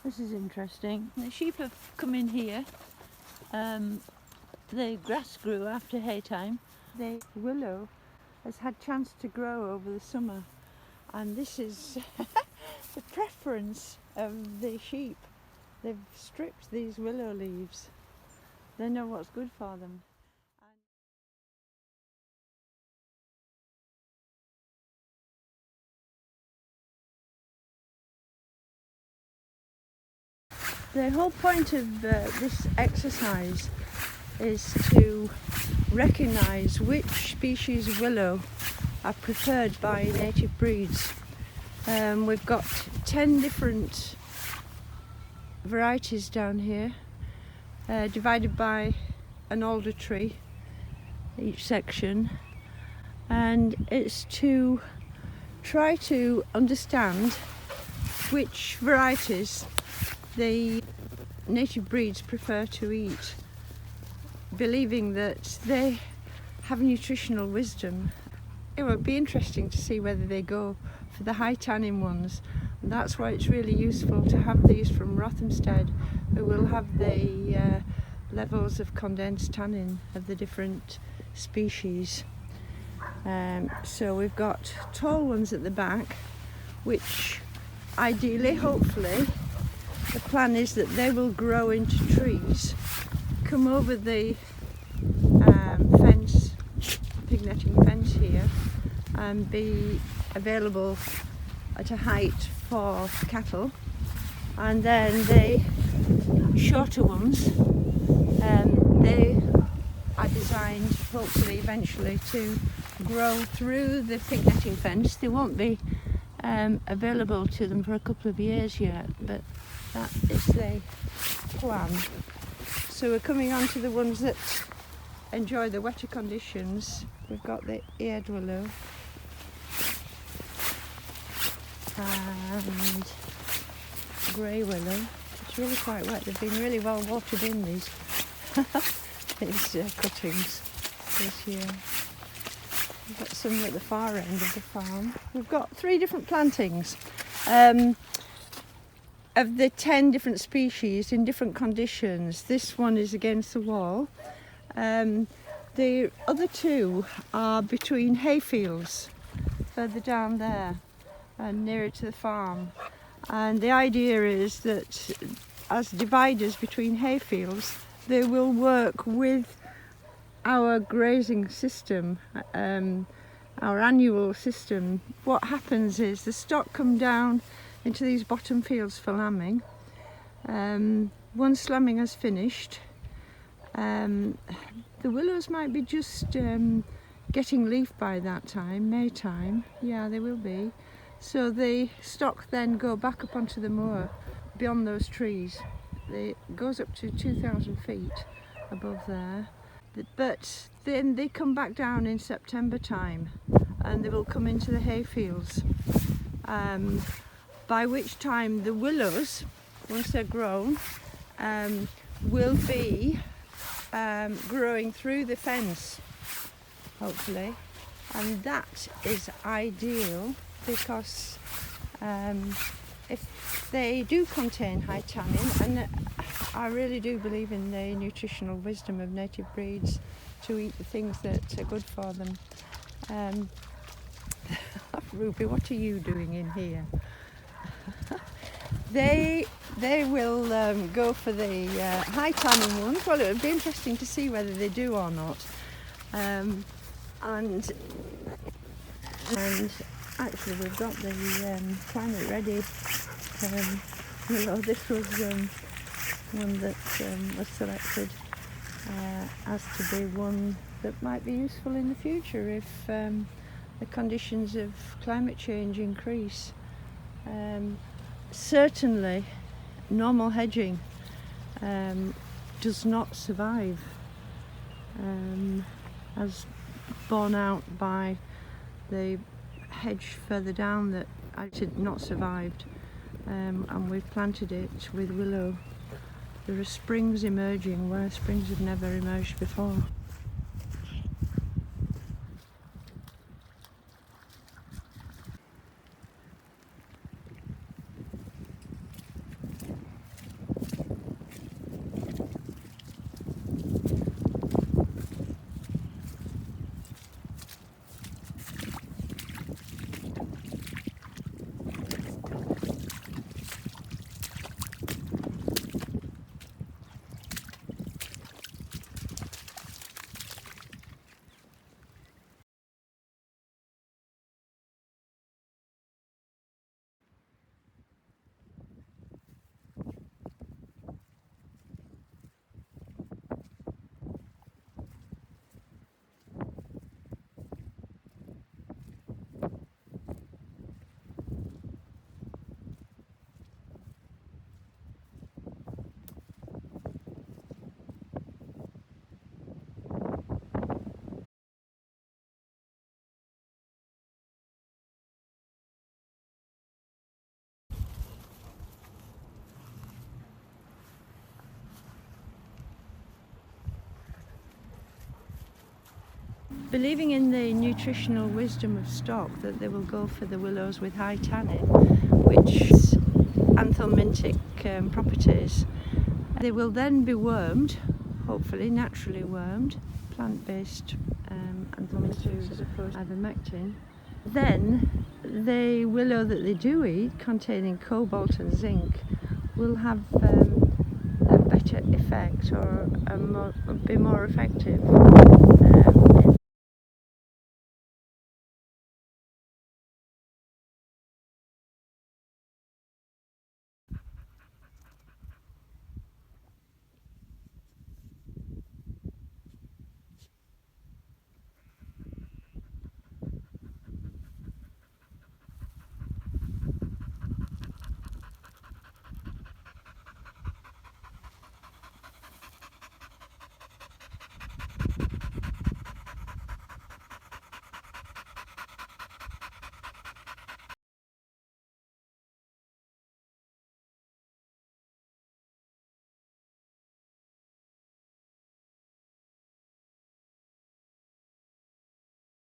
This is interesting. The sheep have come in here. The grass grew after hay time. The willow has had chance to grow over the summer, and this is the preference of the sheep. They've stripped these willow leaves. They know what's good for them. The whole point of this exercise is to recognise which species of willow are preferred by native breeds. We've got 10 different varieties down here, divided by an alder tree, each section, and it's to try to understand which varieties the native breeds prefer to eat, believing that they have nutritional wisdom. It would be interesting to see whether they go for the high tannin ones, and that's why it's really useful to have these from Rothamsted, who will have the levels of condensed tannin of the different species. So we've got tall ones at the back, which ideally, hopefully, the plan is that they will grow into trees, come over the fence, pig netting fence here, and be available at a height for cattle. And then the shorter ones, they are designed hopefully eventually to grow through the pig netting fence. They won't be available to them for a couple of years yet, but that is the plan. So we're coming on to the ones that enjoy the wetter conditions. We've got the eared willow and grey willow. It's really quite wet. They've been really well watered in, these cuttings this year. We've got some at the far end of the farm. We've got 3 different plantings. Of the 10 different species in different conditions, this one is against the wall. The other 2 are between hayfields, further down there and nearer to the farm. And the idea is that as dividers between hayfields, they will work with our grazing system, our annual system. What happens is the stock come down into these bottom fields for lambing. Once lambing has finished, the willows might be just getting leaf by that time, May time. Yeah, they will be. So the stock then go back up onto the moor beyond those trees. It goes up to 2,000 feet above there. But then they come back down in September time, and they will come into the hayfields. By which time the willows, once they're grown, will be growing through the fence, hopefully. And that is ideal because if they do contain high tannin, and I really do believe in the nutritional wisdom of native breeds to eat the things that are good for them. Ruby, what are you doing in here? They will go for the high tannin ones. Well, it would be interesting to see whether they do or not. And actually, we've got the climate ready. This was one that was selected as to be one that might be useful in the future if the conditions of climate change increase. Certainly, normal hedging does not survive, as borne out by the hedge further down that had not survived, and we've planted it with willow. There are springs emerging where springs have never emerged before. believing in the nutritional wisdom of stock, that they will go for the willows with high tannin, which is anthelmintic properties. They will then be wormed, hopefully naturally wormed, plant-based anthelmintics as opposed to ivermectin. Then the willow that they do eat, containing cobalt and zinc, will have a better effect, or be more effective